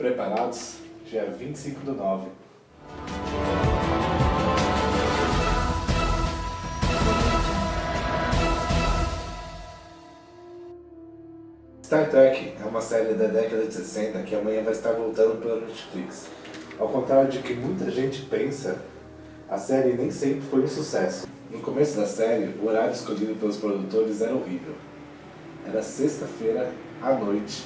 Preparados? Dia 25/9. Star Trek é uma série da década de 60 que amanhã vai estar voltando pela Netflix. Ao contrário de que muita gente pensa, a série nem sempre foi um sucesso. No começo da série, o horário escolhido pelos produtores era horrível. Era sexta-feira à noite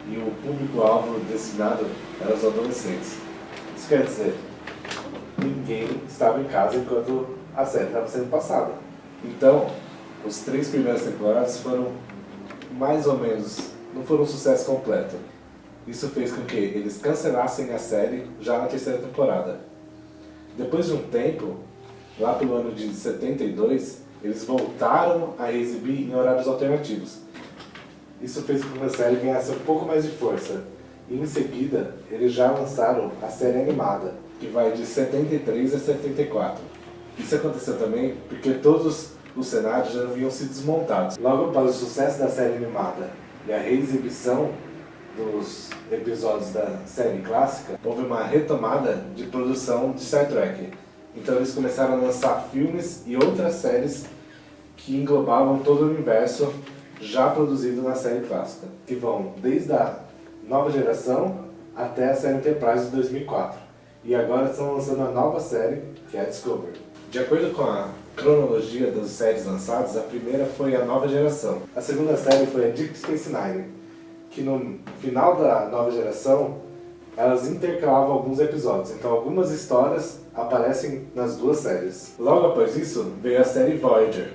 e o público-alvo destinado era os adolescentes. Isso quer dizer, ninguém estava em casa enquanto a série estava sendo passada. Então, os 3 primeiras temporadas foram mais ou menos, não foram um sucesso completo. Isso fez com que eles cancelassem a série já na 3ª temporada. Depois de um tempo, lá pelo ano de 72, eles voltaram a exibir em horários alternativos. Isso fez com que a série ganhasse um pouco mais de força. E em seguida, eles já lançaram a série animada, que vai de 73 a 74. Isso aconteceu também porque todos os cenários já haviam sido desmontados. Logo após o sucesso da série animada e a reexibição dos episódios da série clássica, houve uma retomada de produção de Star Trek. Então eles começaram a lançar filmes e outras séries que englobavam todo o universo já produzido na série clássica, que vão desde a nova geração até a série Enterprise de 2004. E agora estão lançando a nova série, que é a Discovery. De acordo com a cronologia das séries lançadas, a primeira foi a nova geração. A segunda série foi a Deep Space Nine, que no final da nova geração, elas intercalavam alguns episódios. Então algumas histórias aparecem nas duas séries. Logo após isso, veio a série Voyager,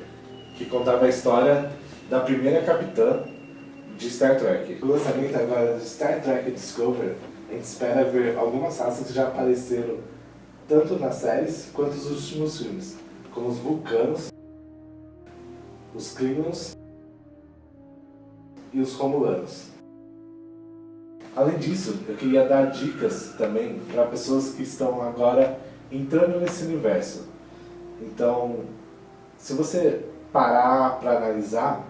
que contava a história da primeira capitã de Star Trek. O lançamento agora de Star Trek Discovery, a gente espera ver algumas raças que já apareceram tanto nas séries quanto nos últimos filmes, como os Vulcanos, os Klingons e os Romulanos. Além disso, eu queria dar dicas também para pessoas que estão agora entrando nesse universo. Então, se você parar para analisar,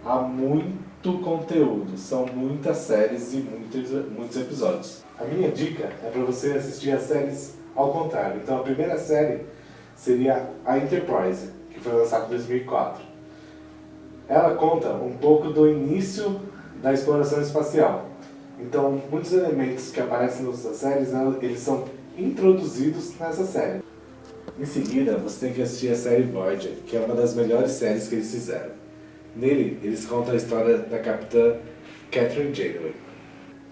há muito conteúdo, são muitas séries e muitos episódios. A minha dica é para você assistir as séries ao contrário. Então a primeira série seria a Enterprise, que foi lançada em 2004. Ela conta um pouco do início da exploração espacial. Então muitos elementos que aparecem nessas séries, eles são introduzidos nessa série. Em seguida, você tem que assistir a série Voyager, que é uma das melhores séries que eles fizeram. Nele, eles contam a história da capitã Kathryn Janeway.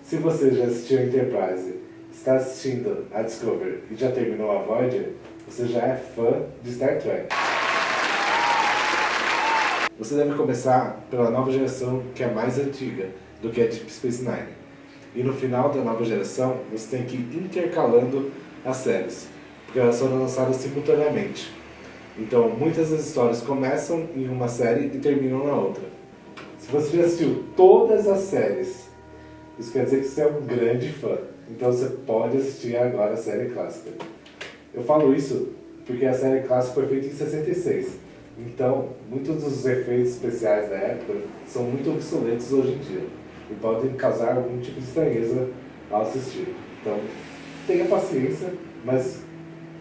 Se você já assistiu a Enterprise, está assistindo a Discovery e já terminou a Voyager, você já é fã de Star Trek. Você deve começar pela nova geração, que é mais antiga do que a Deep Space Nine. E no final da nova geração, você tem que ir intercalando as séries, porque elas foram lançadas simultaneamente. Então, muitas das histórias começam em uma série e terminam na outra. Se você já assistiu todas as séries, isso quer dizer que você é um grande fã. Então você pode assistir agora a série clássica. Eu falo isso porque a série clássica foi feita em 66. Então, muitos dos efeitos especiais da época são muito obsoletos hoje em dia e podem causar algum tipo de estranheza ao assistir. Então, tenha paciência, mas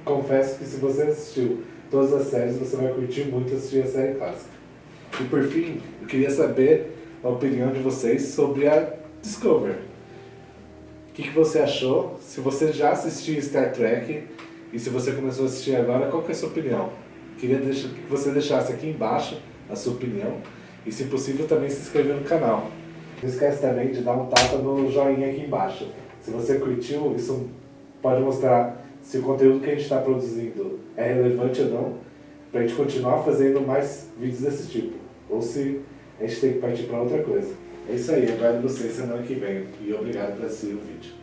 confesso que se você assistiu todas as séries, você vai curtir muito assistir a série clássica. E por fim, eu queria saber a opinião de vocês sobre a Discovery. O que você achou? Se você já assistiu Star Trek e se você começou a assistir agora, qual que é a sua opinião? Queria que você deixasse aqui embaixo a sua opinião e, se possível, também se inscrever no canal. Não esquece também de dar um tapa no joinha aqui embaixo. Se você curtiu, isso pode mostrar se o conteúdo que a gente está produzindo é relevante ou não, para a gente continuar fazendo mais vídeos desse tipo, ou se a gente tem que partir para outra coisa. É isso aí, eu aguardo vocês semana que vem e obrigado por assistir o vídeo.